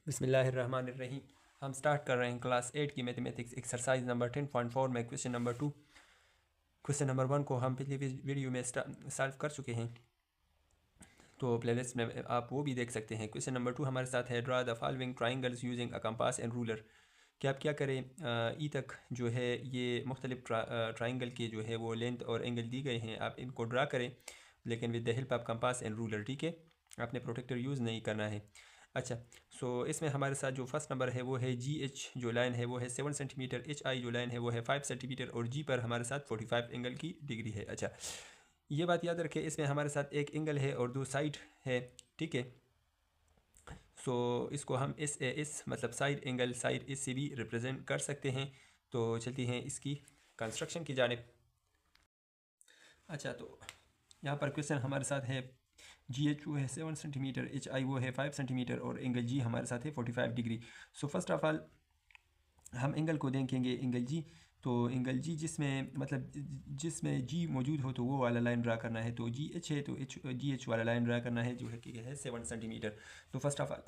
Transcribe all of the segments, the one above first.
बिस्मिल्लाहिर्रहमानिर्रहीम। हम स्टार्ट कर रहे हैं क्लास 8 की मैथमेटिक्स एक्सरसाइज नंबर 10.4 में क्वेश्चन नंबर 2। क्वेश्चन नंबर 1 को हम पिछली वीडियो में सॉल्व कर चुके हैं, तो प्लेलिस्ट में आप वो भी देख सकते हैं। क्वेश्चन नंबर 2 हमारे साथ है, draw the following triangles using a compass and ruler. कि आप क्या करें, ई तक जो है ये मुख्तलिफ ट्राइंगल के जो है वो लेंथ और एंगल दी गए हैं, आप इनको ड्रा करें लेकिन with the help of compass and ruler. ठीक है, आपने प्रोटेक्टर यूज़ नहीं करना है। अच्छा, सो इसमें हमारे साथ जो फर्स्ट नंबर है वो है जी एच, जो लाइन है वो है 7 सेंटीमीटर, एच आई जो लाइन है वो है 5 सेंटीमीटर और जी पर हमारे साथ 45 एंगल की डिग्री है। अच्छा, ये बात याद रखें, इसमें हमारे साथ एक एंगल है और दो साइड है। ठीक है, सो इसको हम इस मतलब साइड एंगल साइड इस से भी रिप्रेजेंट कर सकते हैं। तो चलती हैं इसकी कंस्ट्रक्शन की जानिब। अच्छा, तो यहाँ पर क्वेश्चन हमारे साथ है, जी एच वो है 7 सेंटीमीटर, एच आई वो है 5 सेंटीमीटर और एंगल जी हमारे साथ है 45 degree. So first of all हम एंगल को देखेंगे, एंगल जी। तो एंगल जी जिसमें मतलब जिसमें जी मौजूद हो तो वो वाला लाइन ड्रा करना है। तो जी एच है तो जी एच वाला लाइन ड्रा करना है जो है कि है 7 सेंटीमीटर। तो फर्स्ट ऑफ ऑल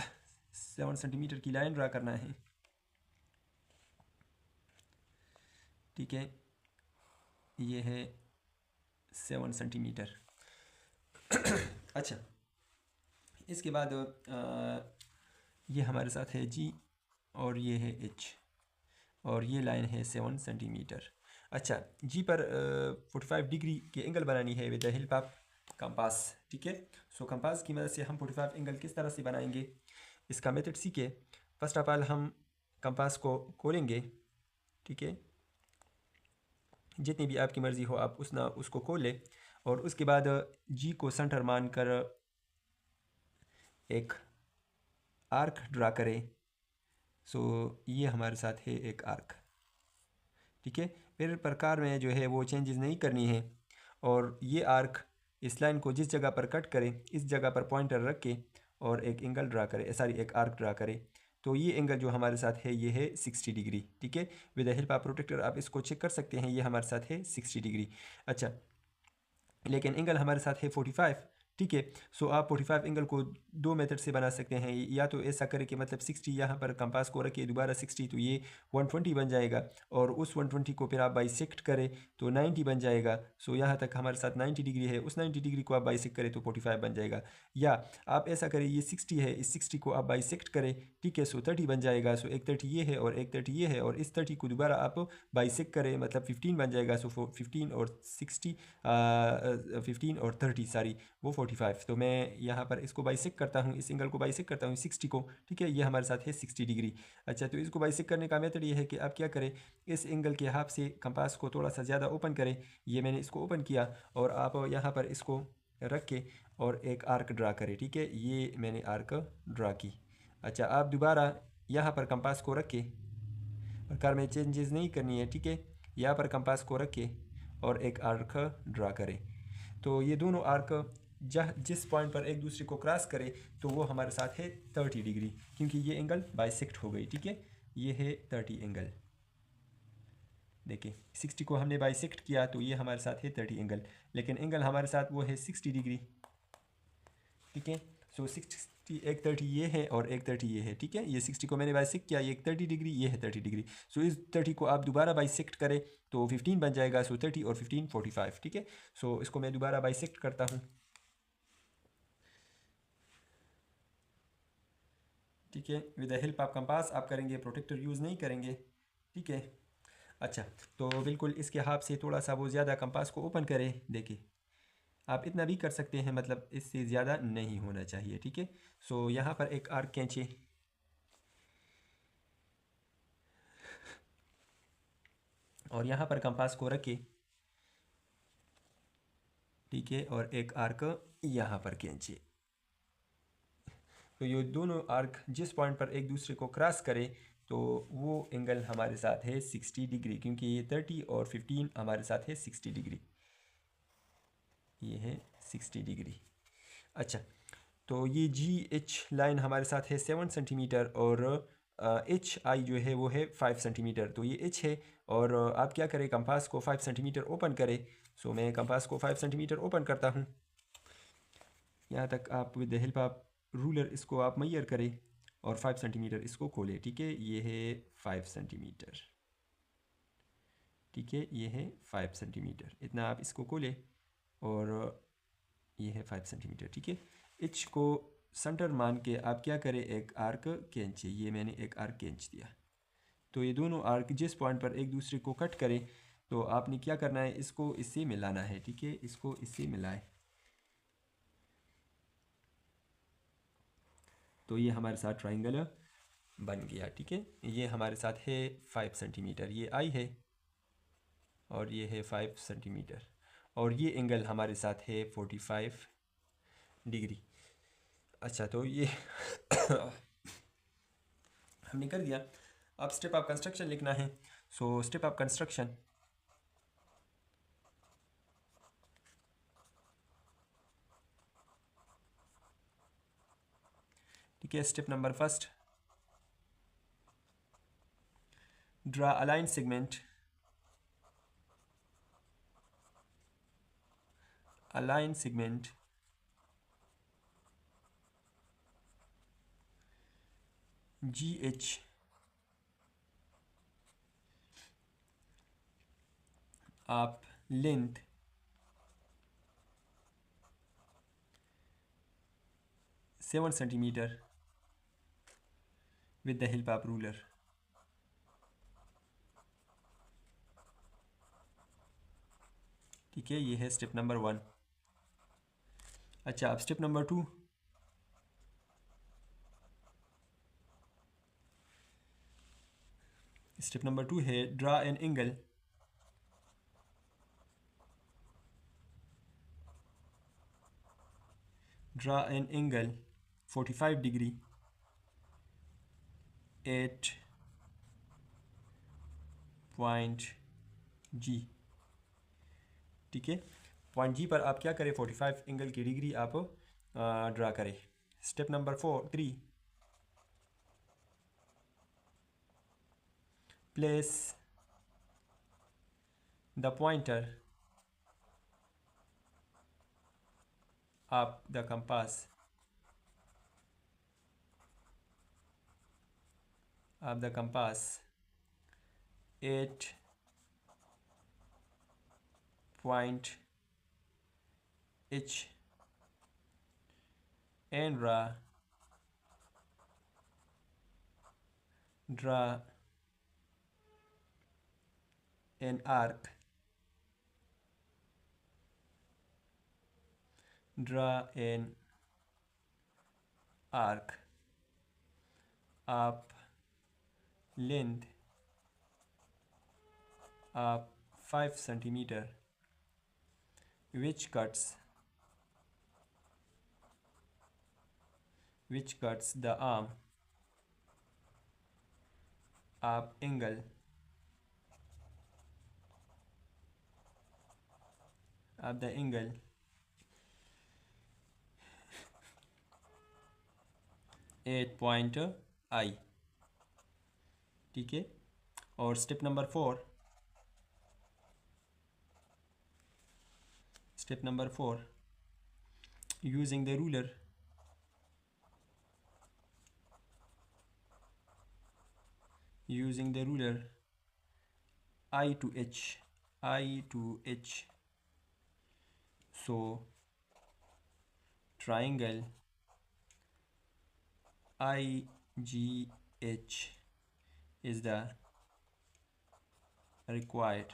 7 सेंटीमीटर की लाइन ड्रा करना है। ठीक है, ये है 7 सेंटीमीटर। अच्छा, इसके बाद ये हमारे साथ है जी और ये है एच और ये लाइन है 7 सेंटीमीटर। अच्छा, जी पर 45 डिग्री के एंगल बनानी है with the help of compass. ठीक है, सो कंपास की मदद से हम 45 एंगल किस तरह से बनाएंगे, इसका मेथड सीखे। फर्स्ट ऑफ ऑल हम कंपास को खोलेंगे। ठीक है, जितनी भी आपकी मर्ज़ी हो आप उसको खोल लें और उसके बाद जी को सेंटर मान कर एक आर्क ड्रा करें। सो ये हमारे साथ है एक आर्क। ठीक है, फिर प्रकार में जो है वो चेंजेस नहीं करनी है और ये आर्क इस लाइन को जिस जगह पर कट करे इस जगह पर पॉइंटर रख के और एक एंगल ड्रा करे, सॉरी एक आर्क ड्रा करे। तो ये एंगल जो हमारे साथ है ये है 60 डिग्री। ठीक है, with the help of protractor आप इसको चेक कर सकते हैं, ये हमारे साथ है 60 डिग्री। अच्छा, लेकिन एंगल हमारे साथ है 45। ठीक है, सो आप 45 एंगल को दो मेथड से बना सकते हैं। या तो ऐसा करें कि मतलब 60 यहाँ पर कंपास को रखिए दोबारा 60, तो ये 120 बन जाएगा और उस 120 को फिर आप बाइसेक्ट करें तो 90 बन जाएगा। सो यहाँ तक हमारे साथ 90 डिग्री है, उस 90 डिग्री को आप बाइसेक्ट करें तो 45 बन जाएगा। या आप ऐसा करें, ये 60 है, इस 60 को आप बाइसेक्ट करें। ठीक है, सो 30 बन जाएगा। सो एक 30 ये है और एक 30 ये है और इस 30 को दोबारा आप बाइसेक्ट करें, मतलब 15 बन जाएगा। सो 15 और 60 15 और 30 सारी वो 45। तो मैं यहाँ पर इसको बाइसेक्ट करता हूँ, इस एंगल को बाइसेक्ट करता हूँ 60 को। ठीक है, ये हमारे साथ है 60 डिग्री। अच्छा, तो इसको बाइसेक्ट करने का मेथड ये है कि आप क्या करें, इस एंगल के हाफ से कंपास को थोड़ा सा ज़्यादा ओपन करें। ये मैंने इसको ओपन किया और आप यहाँ पर इसको रख के और एक आर्क ड्रा करें। ठीक है, ये मैंने आर्क ड्रा की। अच्छा, आप दोबारा यहाँ पर कंपास को रख के, प्रकार में चेंजेस नहीं करनी है। ठीक है, यहाँ पर कंपास को रख के और एक आर्क ड्रा करें। तो ये दोनों आर्क जिस पॉइंट पर एक दूसरे को क्रॉस करे तो वो हमारे साथ है 30 डिग्री, क्योंकि ये एंगल बाइसेक्ट हो गई। ठीक है, ये है 30 एंगल। देखिए 60 को हमने बाइसेक्ट किया तो ये हमारे साथ है 30 एंगल, लेकिन एंगल हमारे साथ वो है 60 डिग्री। ठीक है, सो 60 एक 30 ये है और एक 30 ये है। ठीक है, ये 60 को मैंने बाइसेक्ट किया, ये एक 30 डिग्री, ये है 30 डिग्री। सो इस 30 को आप दोबारा बाइसेक्ट करें तो 15 बन जाएगा। सो 30 और 15 45। ठीक है, सो इसको मैं दोबारा बाइसेक्ट करता हूँ। ठीक है, with the help of compass आप करेंगे, प्रोटेक्टर यूज़ नहीं करेंगे। ठीक है, अच्छा, तो बिल्कुल इसके हाथ से थोड़ा सा वो ज़्यादा कंपास को ओपन करें। देखिए आप इतना भी कर सकते हैं, मतलब इससे ज़्यादा नहीं होना चाहिए। ठीक है, सो यहाँ पर एक आर्क खींचे और यहाँ पर कंपास को रखे। ठीक है, और एक आर्क यहाँ पर खींचे। तो ये दोनों आर्क जिस पॉइंट पर एक दूसरे को क्रॉस करे तो वो एंगल हमारे साथ है 60 डिग्री, क्योंकि ये 30 और 15 हमारे साथ है 60 डिग्री। ये है 60 डिग्री। अच्छा, तो ये जी एच लाइन हमारे साथ है 7 सेंटीमीटर और एच आई जो है वो है 5 सेंटीमीटर। तो ये एच है और आप क्या करें, कंपास को 5 सेंटीमीटर ओपन करें। सो मैं कंपास को 5 सेंटीमीटर ओपन करता हूँ। यहाँ तक आप with the help of ruler इसको आप मैयर करें और 5 सेंटीमीटर इसको खोले, ठीक है। ये है 5 सेंटीमीटर, ठीक है, ये है 5 सेंटीमीटर, इतना आप इसको खोले और ये है 5 सेंटीमीटर, ठीक है। एच को सेंटर मान के आप क्या करें, एक आर्क खींचे। ये मैंने एक आर्क खींच दिया, तो ये दोनों आर्क जिस पॉइंट पर एक दूसरे को कट करें, तो आपने क्या करना है, इसको इससे मिलाना है, ठीक है, इसको इससे मिलाएं। तो ये हमारे साथ ट्राइंगल बन गया, ठीक है। ये हमारे साथ है 5 सेंटीमीटर, ये आई है और ये है 5 सेंटीमीटर, और ये एंगल हमारे साथ है 45 डिग्री। अच्छा, तो ये हमने कर दिया। अब स्टेप ऑफ कंस्ट्रक्शन लिखना है। सो स्टेप ऑफ कंस्ट्रक्शन, ठीक है। Step number first, draw a line segment, a line segment GH of length 7 centimeter with the help of ruler। ठीक है, ये है स्टेप नंबर 1। अच्छा, अब स्टेप नंबर 2, स्टेप नंबर 2 है draw an angle draw an angle 45 degree at point G। ठीक है, point जी पर आप क्या करें, 45 एंगल की डिग्री आप ड्रा करें। Step number 3, place the pointer of the compass at point H and draw an arc of length of 5 centimeter which cuts the arm of angle at point I। ठीक है, और step number 4, using the ruler I to H, so triangle IGH is the required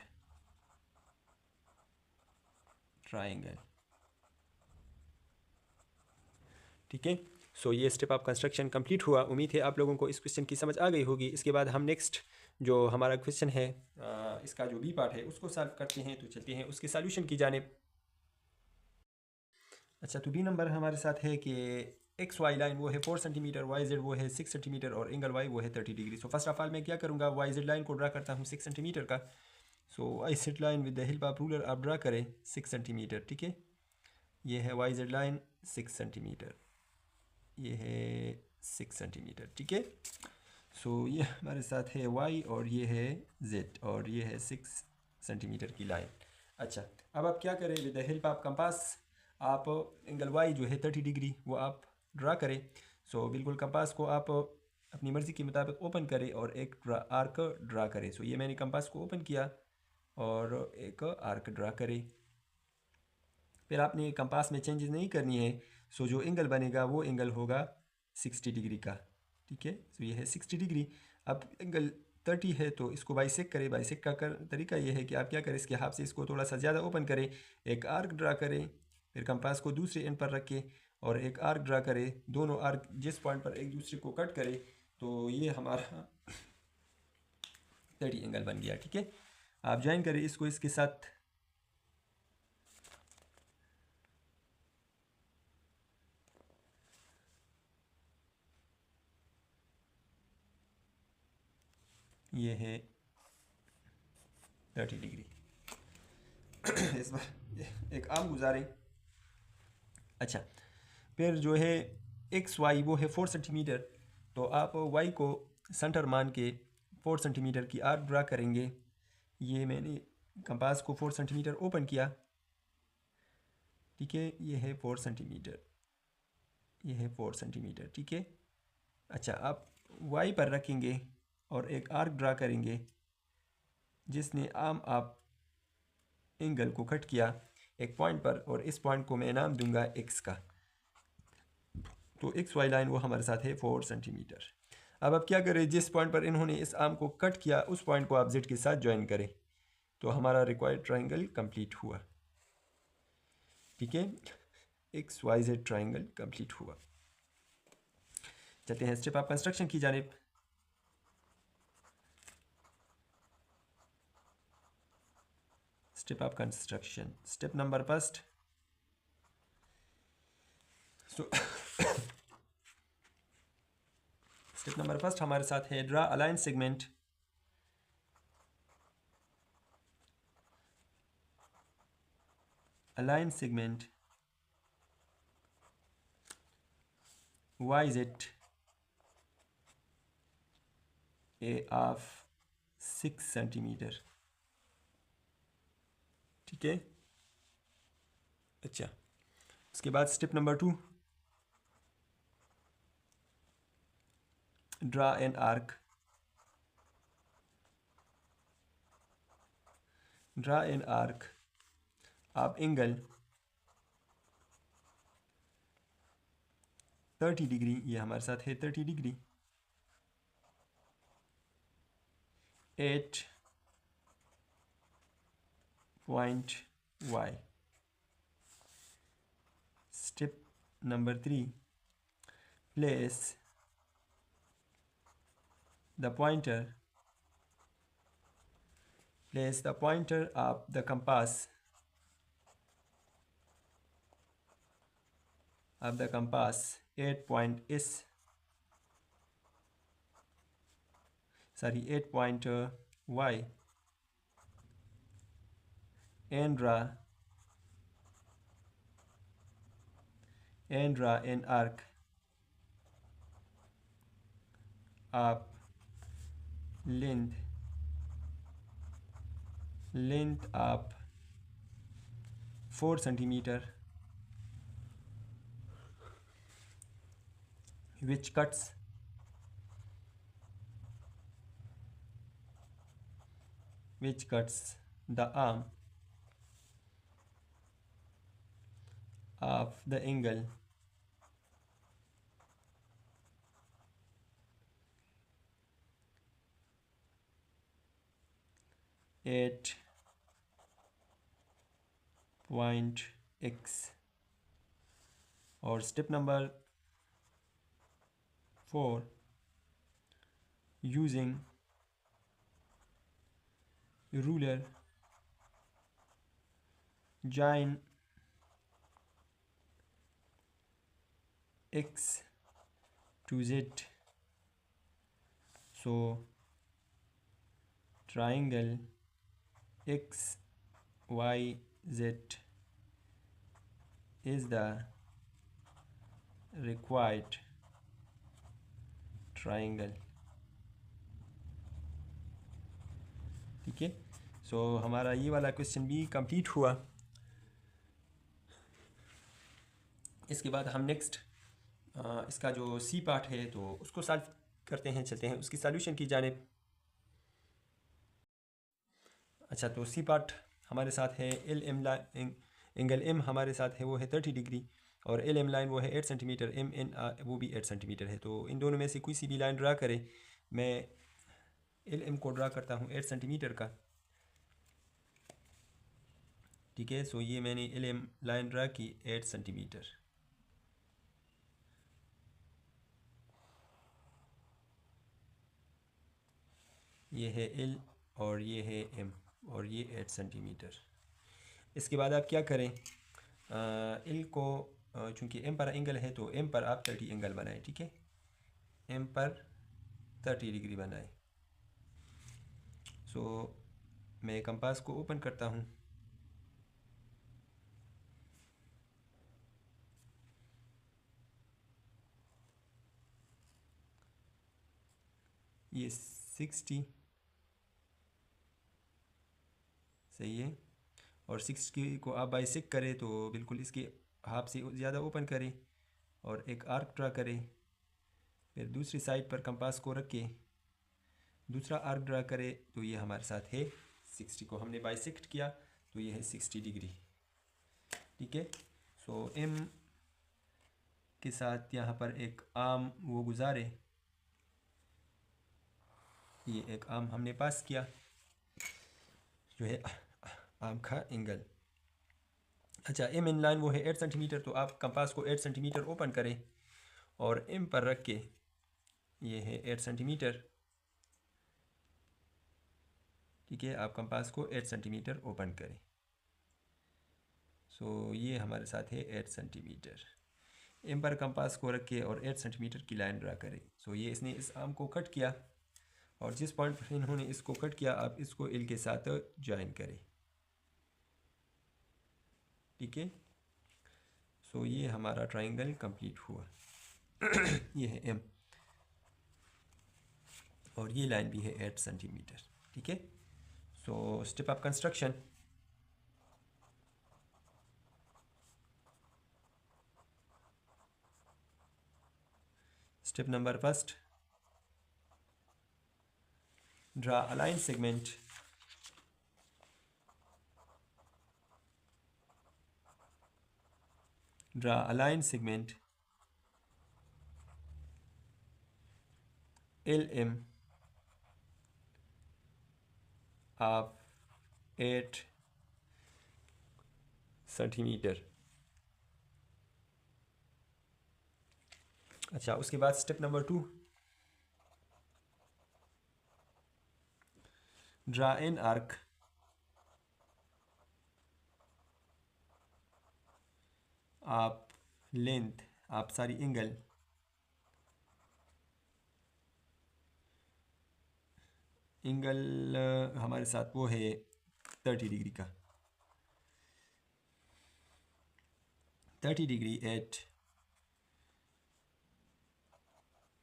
triangle। ठीक है, सो ये step of construction complete हुआ। उम्मीद है आप लोगों को इस क्वेश्चन की समझ आ गई होगी। इसके बाद हम नेक्स्ट जो हमारा क्वेश्चन है इसका जो बी पार्ट है उसको सॉल्व करते हैं। तो चलते हैं उसके सॉल्यूशन की जानिब। अच्छा, तो बी नंबर हमारे साथ है कि एक्स वाई लाइन वो है 4 सेंटीमीटर, वाई जेड वो है 6 सेंटीमीटर और एंगल वाई वो है 30 डिग्री। सो फर्स्ट ऑफ ऑल मैं क्या करूँगा, वाई जेड लाइन को ड्रा करता हूँ 6 सेंटीमीटर का। So Y Z line with the help of ruler आप ड्रा करें 6 सेंटीमीटर। ठीक है, ये है वाई जेड लाइन 6 सेंटीमीटर, ये है 6 सेंटीमीटर। ठीक है, सो ये हमारे साथ है वाई और ये है जेड और ये है 6 सेंटीमीटर की लाइन। अच्छा, अब आप क्या करें, with the help of compass आप एंगल वाई जो है 30 डिग्री वो आप ड्रा करें। सो बिल्कुल कंपास को आप अपनी मर्ज़ी के मुताबिक ओपन करें और एक आर्क ड्रा करें। सो ये मैंने कंपास को ओपन किया और एक आर्क ड्रा करें। फिर आपने कंपास में चेंजेस नहीं करनी है। सो जो एंगल बनेगा वो एंगल होगा 60 डिग्री का। ठीक है, सो ये है 60 डिग्री। अब एंगल 30 है तो इसको बाइसेक करें। बाइसेक का तरीका ये है कि आप क्या करें, इसके हाफ से इसको थोड़ा सा ज़्यादा ओपन करें, एक आर्क ड्रा करें, फिर कंपास को दूसरे एंड पर रखें और एक आर्क ड्रा करें। दोनों आर्क जिस पॉइंट पर एक दूसरे को कट करें तो ये हमारा 30 एंगल बन गया। ठीक है, आप ज्वाइन करें इसको इसके साथ। ये है 30 डिग्री। इस बार एक आम गुजारें। अच्छा, फिर जो है एक्स वाई वो है 4 सेंटीमीटर, तो आप वाई को सेंटर मान के 4 सेंटीमीटर की आर्क ड्रा करेंगे। ये मैंने कंपास को 4 सेंटीमीटर ओपन किया। ठीक है, ये है 4 सेंटीमीटर, ये है 4 सेंटीमीटर। ठीक है, अच्छा आप वाई पर रखेंगे और एक आर्क ड्रा करेंगे जिसने आम आप एंगल को कट किया एक पॉइंट पर, और इस पॉइंट को मैं नाम दूंगा एक्स का। तो एक्स वाई लाइन वो हमारे साथ है 4 सेंटीमीटर। अब आप क्या करें, जिस पॉइंट पर इन्होंने इस आर्म को कट किया उस पॉइंट को आप जेड के साथ ज्वाइन करें, तो हमारा रिक्वायर्ड ट्राइंगल कंप्लीट हुआ। ठीक है, X Y Z triangle complete हुआ। चलते हैं स्टेप ऑफ कंस्ट्रक्शन की जानिब। Step of construction, step number first. Step number first हमारे साथ है draw a line segment. A line segment YZ A of 6 centimetre. ठीक है, अच्छा उसके बाद step number 2, draw an arc. Draw an arc, आप एंगल 30 डिग्री, ये हमारे साथ है 30 degree, 8 point Y। Step number 3, place the pointer of the compass of the compass 8 point Y, and draw an arc of length of 4 centimeter, which cuts the arm of the angle 8 point X। और step number 4, using ruler join X to Z, so triangle XYZ is the required triangle। ठीक है, सो हमारा ये वाला question भी complete हुआ। इसके बाद हम नेक्स्ट इसका जो सी पार्ट है तो उसको सॉल्व करते हैं, चलते हैं उसकी सॉल्यूशन की जानिब। अच्छा, तो सी पार्ट हमारे साथ है L M line, angle M हमारे साथ है वो है 30 डिग्री, और एल एम लाइन वो है 8 सेंटीमीटर, एम एन वो भी 8 सेंटीमीटर है। तो इन दोनों में से कोई सी भी लाइन ड्रा करें। मैं एल एम को ड्रा करता हूँ 8 सेंटीमीटर का, ठीक है। सो ये मैंने एल एम लाइन ड्रा की 8 सेंटीमीटर। ये है एल और ये है एम और ये 8 सेंटीमीटर। इसके बाद आप क्या करें, एल को चूँकि एम पर एंगल है तो एम पर आप 30 एंगल बनाएं, ठीक है। एम पर 30 डिग्री बनाएं। सो मैं कंपास को ओपन करता हूँ। ये 60 सही है, और 60 को आप बाइसेक्ट करें तो बिल्कुल इसके हाफ से ज़्यादा ओपन करें और एक आर्क ड्रा करें। फिर दूसरी साइड पर कंपास को रख के दूसरा आर्क ड्रा करें। तो ये हमारे साथ है 60 को हमने बाइसेक्ट किया तो ये है 60 डिग्री, ठीक है। सो एम के साथ यहाँ पर एक आर्म वो गुजारे, ये एक आर्म हमने पास किया जो है आर्म का एंगल। अच्छा, एम इन लाइन वो है 8 सेंटीमीटर, तो आप कंपास को 8 सेंटीमीटर ओपन करें और एम पर रख के ये है 8 सेंटीमीटर, ठीक है। आप कंपास को 8 सेंटीमीटर ओपन करें। सो ये हमारे साथ है 8 सेंटीमीटर। एम पर कंपास को रख के और 8 सेंटीमीटर की लाइन ड्रा करें। सो ये इसने इस आर्म को कट किया और जिस पॉइंट पर इन्होंने इसको कट किया आप इसको एल के साथ ज्वाइन करें, ठीक है। सो ये हमारा ट्राइंगल कंप्लीट हुआ। ये है एम और ये लाइन भी है 8 सेंटीमीटर, ठीक है। So step of construction. Step number first, draw a line segment LM of 8 centimetre. अच्छा, उसके बाद step number 2, draw an arc आप लेंथ आप सारी एंगल हमारे साथ वो है 30 डिग्री का, 30 degree at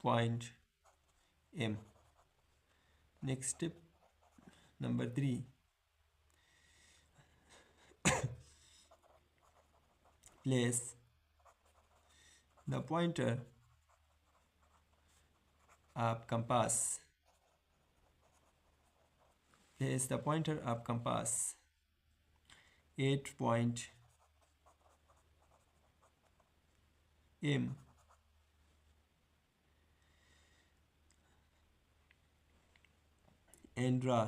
point M. Next step number 3, place the pointer of compass place the pointer of compass 8 point M and draw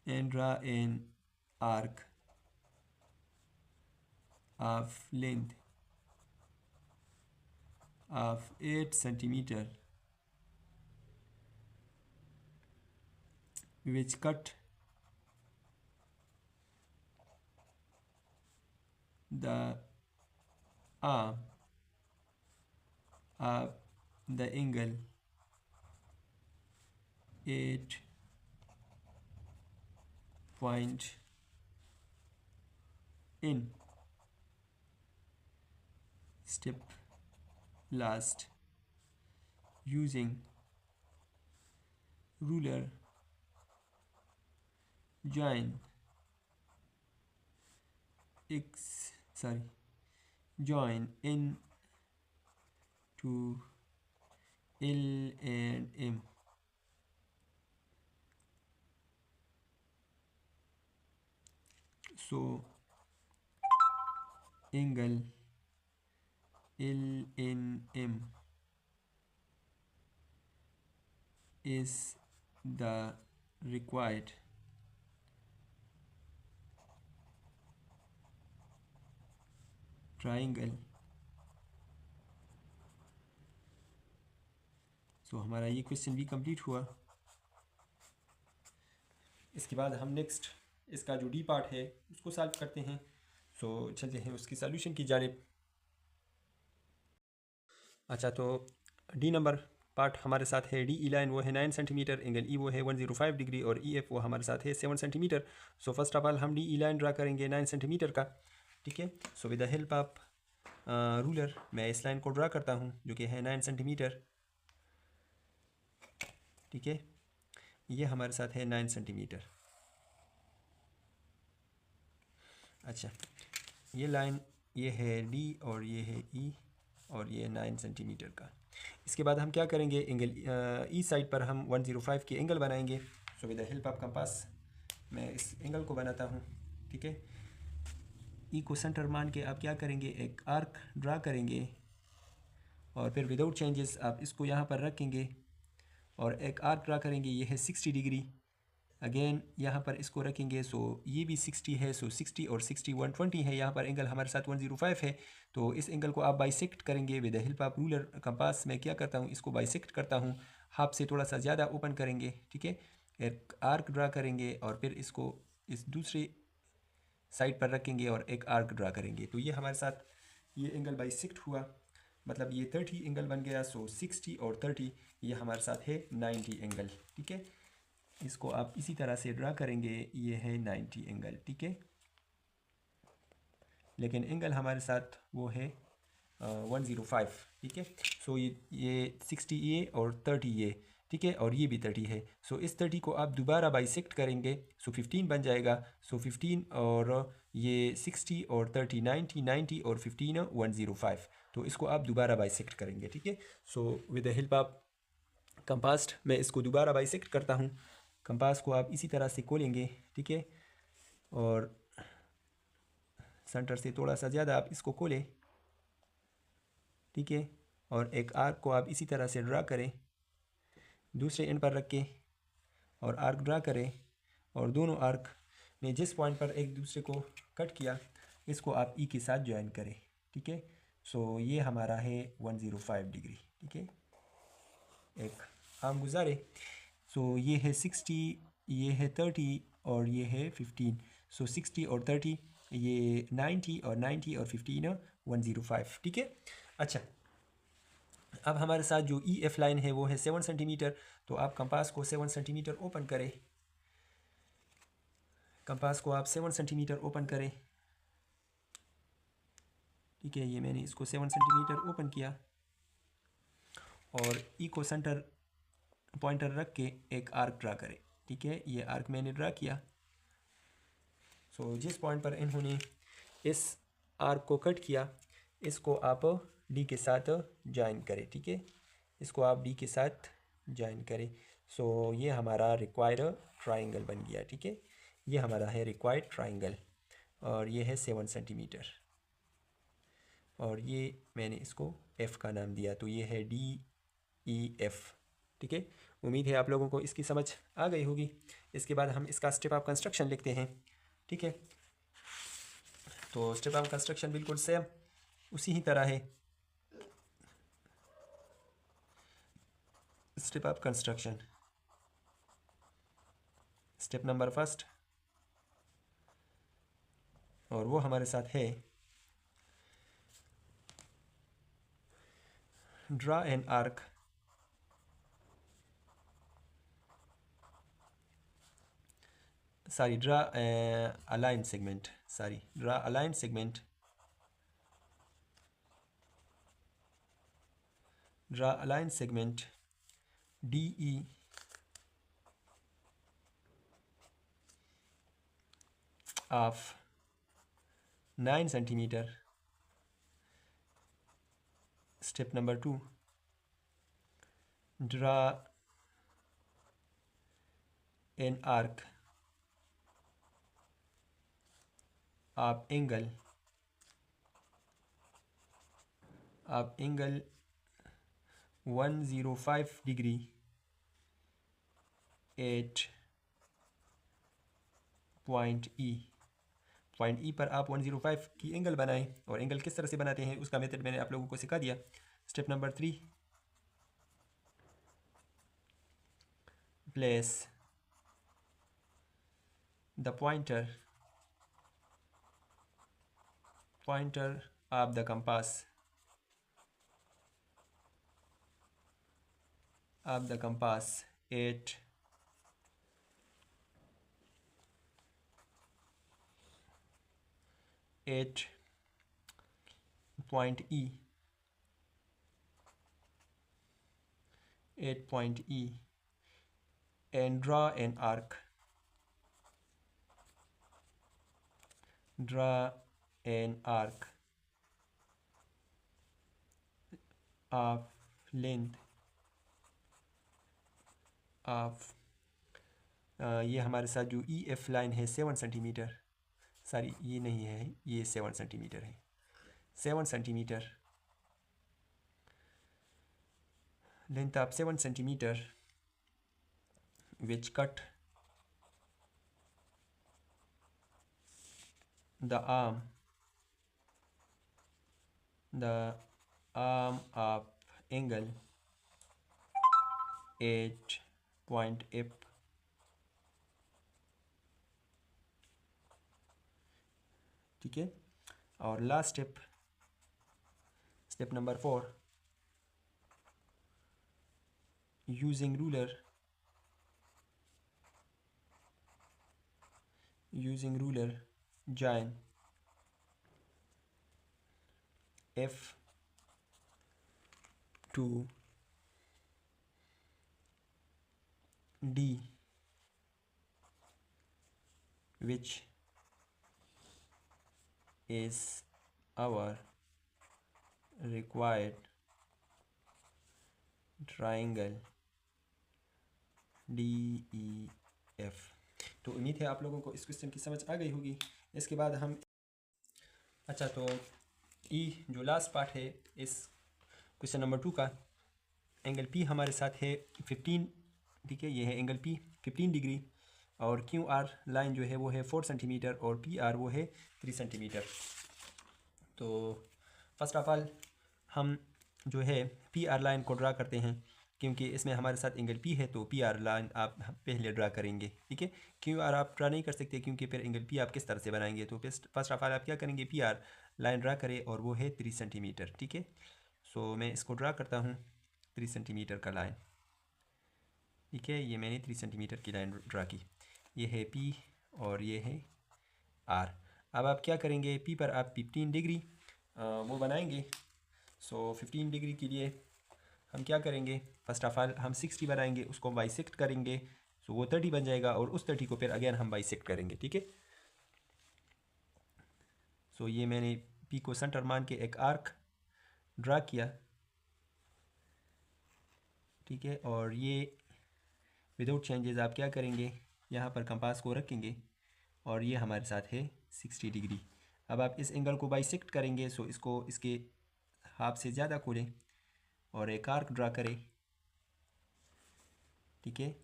an arc of length of 8 centimeter which cut the arm of the angle 8 point in. Step last, using ruler join X, sorry, join N to L and M. So angle LNM is the required triangle. सो हमारा ये question भी complete हुआ। इसके बाद हम next इसका जो D part है उसको सॉल्व करते हैं। सो चलते हैं उसकी सॉल्यूशन की जानिब। अच्छा, तो डी नंबर पार्ट हमारे साथ है, डी ई लाइन वो है 9 सेंटीमीटर, एंगल ई वो है 105 डिग्री और ई एफ वो हमारे साथ है 7 centimetre. So first of all हम डी ई लाइन ड्रा करेंगे 9 सेंटीमीटर का, ठीक है। So with the help of ruler मैं इस लाइन को ड्रा करता हूँ जो कि है 9 सेंटीमीटर, ठीक है। ये हमारे साथ है 9 सेंटीमीटर। अच्छा, ये लाइन ये है डी और ये है ई और ये 9 सेंटीमीटर का। इसके बाद हम क्या करेंगे, एंगल ई साइड पर हम 105 के एंगल बनाएंगे। So with the help of compass मैं इस एंगल को बनाता हूँ, ठीक है। ई को सेंटर मान के आप क्या करेंगे, एक आर्क ड्रा करेंगे और फिर विदाउट चेंजेस आप इसको यहाँ पर रखेंगे और एक आर्क ड्रा करेंगे, ये है 60 डिग्री। अगेन यहाँ पर इसको रखेंगे, सो ये भी 60 है, सो 60 और 60 120 है। यहाँ पर एंगल हमारे साथ 105 है, तो इस एंगल को आप बाइसेक्ट करेंगे with the help of ruler compass. मैं क्या करता हूँ, इसको बाइसेक्ट करता हूँ, हाफ से थोड़ा सा ज़्यादा ओपन करेंगे, ठीक है। एक आर्क ड्रा करेंगे और फिर इसको इस दूसरी साइड पर रखेंगे और एक आर्क ड्रा करेंगे। तो ये हमारे साथ ये एंगल बाइसेक्ट हुआ, मतलब ये 30 एंगल बन गया। सो 60 और 30 ये हमारे साथ है 90 एंगल, ठीक है। इसको आप इसी तरह से ड्रा करेंगे, ये है 90 एंगल, ठीक है। लेकिन एंगल हमारे साथ वो है 105, ठीक है। सो ये 60 ये और 30 ये, ठीक है, और ये भी 30 है। सो इस 30 को आप दोबारा बाइसेक्ट करेंगे, सो 15 बन जाएगा। सो 15 और ये 60 और 30 90 90 और 15 105, तो इसको आप दोबारा बाइसेक्ट करेंगे, ठीक है। So with the help of compass मैं इसको दोबारा बाइसेक्ट करता हूँ। कंपास को आप इसी तरह से खोलेंगे, ठीक है, और सेंटर से थोड़ा सा ज़्यादा आप इसको खोलें, ठीक है, और एक आर्क को आप इसी तरह से ड्रा करें, दूसरे एंड पर रख के और आर्क ड्रा करें और दोनों आर्क ने जिस पॉइंट पर एक दूसरे को कट किया इसको आप ई के साथ ज्वाइन करें, ठीक है। सो ये हमारा है 105 डिग्री, ठीक है। एक आर्म गुजारे, सो ये है 60, ये है 30 और ये है 15। सो 60 और 30 ये 90 और 90 और 15 105, ठीक है। अच्छा, अब हमारे साथ जो ई एफ लाइन है वो है 7 सेंटीमीटर। तो आप कंपास को 7 सेंटीमीटर ओपन करें, कंपास को आप 7 सेंटीमीटर ओपन करें, ठीक है। ये मैंने इसको 7 सेंटीमीटर ओपन किया और ई को सेंटर पॉइंटर रख के एक आर्क ड्रा करें, ठीक है। ये आर्क मैंने ड्रा किया। सो जिस पॉइंट पर इन्होंने इस आर्क को कट किया इसको आप डी के साथ ज्वाइन करें, ठीक है। इसको आप डी के साथ ज्वाइन करें। सो ये हमारा रिक्वायर्ड ट्राइंगल बन गया, ठीक है। ये हमारा है रिक्वायर्ड ट्राइंगल और ये है 7 सेंटीमीटर और ये मैंने इसको एफ़ का नाम दिया, तो ये है डी ई एफ़, ठीक है। उम्मीद है आप लोगों को इसकी समझ आ गई होगी। इसके बाद हम इसका स्टेप ऑफ कंस्ट्रक्शन लिखते हैं, ठीक है। तो स्टेप ऑफ कंस्ट्रक्शन बिल्कुल सेम उसी ही तरह है। Step of construction, step number first, और वो हमारे साथ है draw an arc draw a line segment, draw a line segment, draw a line segment DE of 9 centimetre. Step number 2, draw an arc of angle 105 degree at point ई पर आप 105 की angle बनाएं। और एंगल किस तरह से बनाते हैं उसका मेथड मैंने आप लोगों को सिखा दिया। Step number 3, place the pointer of the compass at point E and draw an arc of length of ये हमारे साथ जो ई एफ लाइन है 7 सेंटीमीटर, सॉरी ये नहीं है, ये 7 सेंटीमीटर है, 7 centimetre, length of 7 centimetre which cut the arm of angle at point F। ठीक है। और last step number 4, using ruler join F to D which is our required triangle DEF। तो उम्मीद है आप लोगों को इस क्वेश्चन की समझ आ गई होगी। इसके बाद हम तो जो लास्ट पार्ट है इस क्वेश्चन नंबर 2 का, एंगल P हमारे साथ है 15, ठीक है, ये है एंगल P 15 डिग्री, और QR लाइन जो है वो है 4 सेंटीमीटर और PR वो है 3 सेंटीमीटर। तो फर्स्ट ऑफ ऑल हम जो है PR लाइन को ड्रा करते हैं, क्योंकि इसमें हमारे साथ एंगल P है, तो PR लाइन आप पहले ड्रा करेंगे, ठीक है। QR आप ड्रा नहीं कर सकते क्योंकि फिर एंगल P आप किस तरह से बनाएंगे। तो फर्स्ट ऑफ ऑल आप क्या करेंगे, PR लाइन ड्रा करें और वो है 3 सेंटीमीटर, ठीक है। सो मैं इसको ड्रा करता हूँ 3 सेंटीमीटर का लाइन, ठीक है। ये मैंने 3 सेंटीमीटर की लाइन ड्रा की, ये है P और ये है R। अब आप क्या करेंगे, P पर आप 15 डिग्री वो बनाएंगे। सो 15 डिग्री के लिए हम क्या करेंगे, फर्स्ट ऑफ ऑल हम 60 बनाएंगे, उसको बाइसेक्ट करेंगे, सो वो 30 बन जाएगा, और उस 30 को फिर अगेन हम बाइसेक्ट करेंगे, ठीक है। सो ये मैंने P को सेंटर मान के एक आर्क ड्रा किया, ठीक है। और ये विदाउट चेंजेस आप क्या करेंगे, यहाँ पर कंपास को रखेंगे और ये हमारे साथ है 60 डिग्री। अब आप इस एंगल को बाइसेक्ट करेंगे, सो इसको इसके हाफ से ज़्यादा खोलें और एक आर्क ड्रा करें, ठीक है।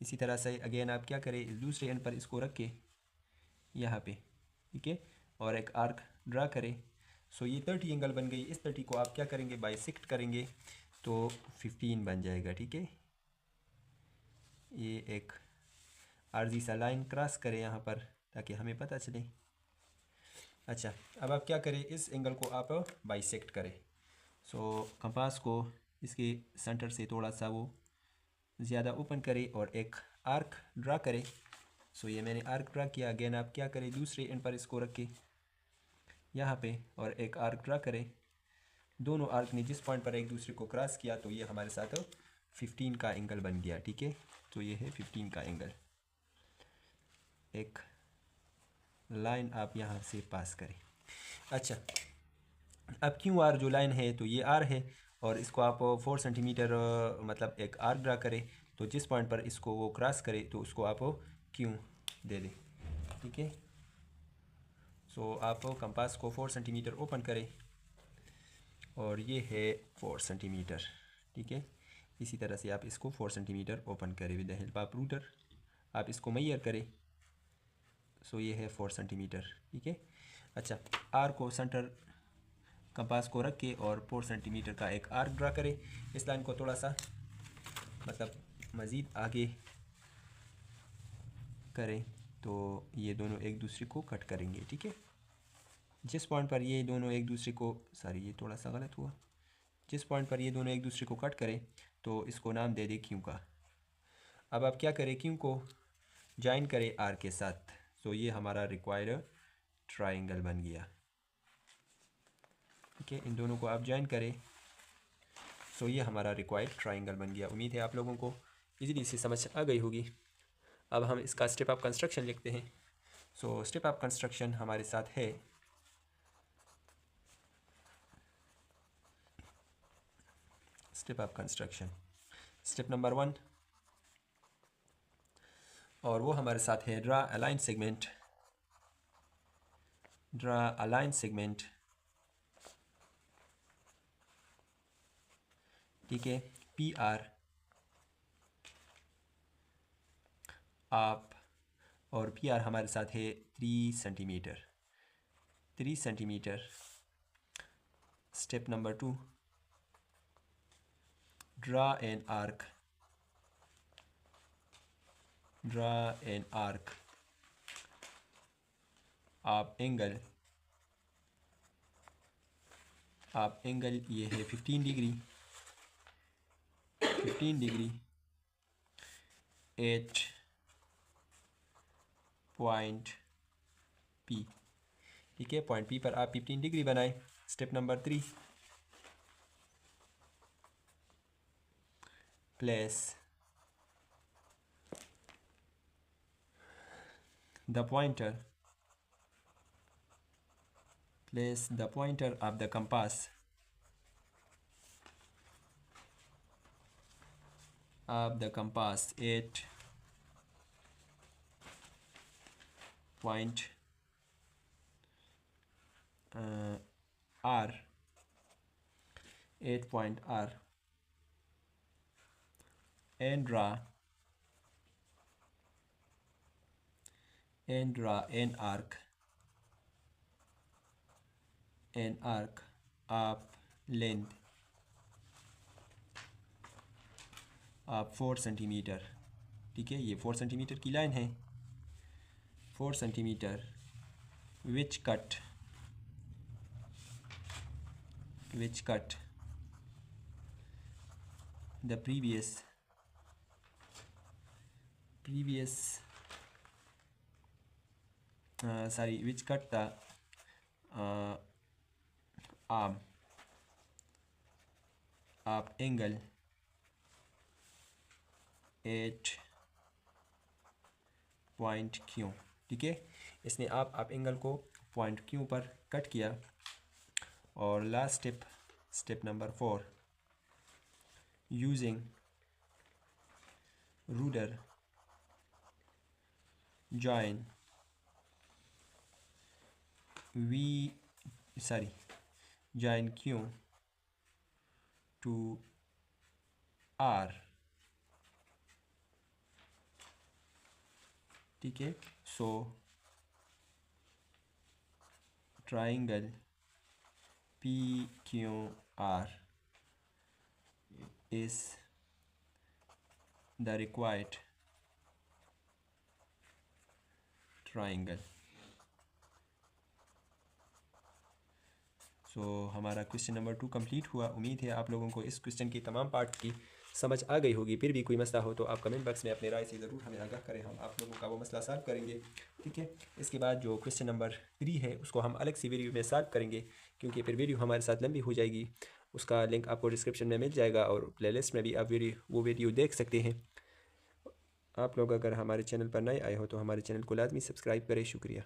इसी तरह से अगेन आप क्या करें, इस दूसरे एंड पर इसको रख के यहाँ पे, ठीक है, और एक आर्क ड्रा करें। सो ये 30 एंगल बन गई। इस 30 को आप क्या करेंगे, बाइसेक्ट करेंगे, तो 15 बन जाएगा, ठीक है। ये एक आर्जी सा लाइन क्रॉस करें यहाँ पर ताकि हमें पता चले। अच्छा, अब आप क्या करें, इस एंगल को आप बाइसेक्ट करें। सो कंपास को इसके सेंटर से थोड़ा सा वो ज़्यादा ओपन करें और एक आर्क ड्रा करें। सो ये मैंने आर्क ड्रा किया। अगेन आप क्या करें, दूसरे एंड पर इसको रख के यहाँ पे और एक आर्क ड्रा करें। दोनों आर्क ने जिस पॉइंट पर एक दूसरे को क्रॉस किया, तो ये हमारे साथ 15 का एंगल बन गया, ठीक है। तो ये है 15 का एंगल। एक लाइन आप यहाँ से पास करें। अच्छा, अब क्यू आर जो लाइन है तो ये आर है, और इसको आप 4 सेंटीमीटर मतलब एक आर्क ड्रा करें, तो जिस पॉइंट पर इसको वो क्रॉस करे तो उसको आप क्यू दे दें। ठीक है, सो आप कंपास को 4 सेंटीमीटर ओपन करें, और ये है 4 सेंटीमीटर। ठीक है, इसी तरह से आप इसको 4 सेंटीमीटर ओपन करें with the help of router, आप इसको मेजर करें। सो ये है 4 सेंटीमीटर। ठीक है, अच्छा, आर को सेंटर कंपास को रख के और 4 सेंटीमीटर का एक आर्क ड्रा करें। इस लाइन को थोड़ा सा मतलब मज़ीद आगे करें तो ये दोनों एक दूसरे को कट करेंगे। ठीक है, जिस पॉइंट पर ये दोनों एक दूसरे को, सॉरी ये थोड़ा सा गलत हुआ, जिस पॉइंट पर ये दोनों एक दूसरे को कट करें तो इसको नाम दे दें क्यू का। अब आप क्या करें, क्यू को ज्वाइन करें आर के साथ, तो ये हमारा रिक्वायर्ड ट्राइंगल बन गया। ठीक है, इन दोनों को आप ज्वाइन करें, सो ये हमारा रिक्वायर्ड ट्राइंगल बन गया। उम्मीद है आप लोगों को इजीली से समझ आ गई होगी। अब हम इसका स्टेप ऑफ कंस्ट्रक्शन लिखते हैं। सो स्टेप ऑफ कंस्ट्रक्शन हमारे साथ है, step of construction step number 1, और वो हमारे साथ है draw a line segment, draw a line segment. ठीक है, पी आर आप, और पी आर हमारे साथ है 3 centimetre, 3 centimetre. Step number 2, draw an arc, draw an arc आप एंगल, आप एंगल ये है 15 degree, 15 degree at point P. ठीक है, पॉइंट पी पर आप 15 डिग्री बनाएं। Step number 3, place the pointer, place the pointer of the compass at point R, 8 point R, and draw an arc, of length of 4 centimetre. ठीक है, ये 4 centimetre की line है, 4 centimetre, which cut the previous which cut the arm of angle at point Q। ठीक है, इसने आप angle को पॉइंट Q पर कट किया। और last step number 4, using ruler join Q to R। ठीक है, so triangle PQR is the required triangle. So हमारा क्वेश्चन नंबर 2 कंप्लीट हुआ। उम्मीद है आप लोगों को इस क्वेश्चन की तमाम पार्ट की समझ आ गई होगी। फिर भी कोई मसला हो तो आप कमेंट बॉक्स में अपनी राय से ज़रूर हमें आगाह करें, हम आप लोगों का वो मसला सॉल्व करेंगे। ठीक है, इसके बाद जो क्वेश्चन नंबर 3 है उसको हम अलग सी वीडियो में सॉल्व करेंगे, क्योंकि फिर वीडियो हमारे साथ लंबी हो जाएगी। उसका लिंक आपको डिस्क्रिप्शन में मिल जाएगा, और प्लेलिस्ट में भी आप वो वीडियो देख सकते हैं। आप लोग अगर हमारे चैनल पर नए आए हो तो हमारे चैनल को लाजमी सब्सक्राइब करें। शुक्रिया।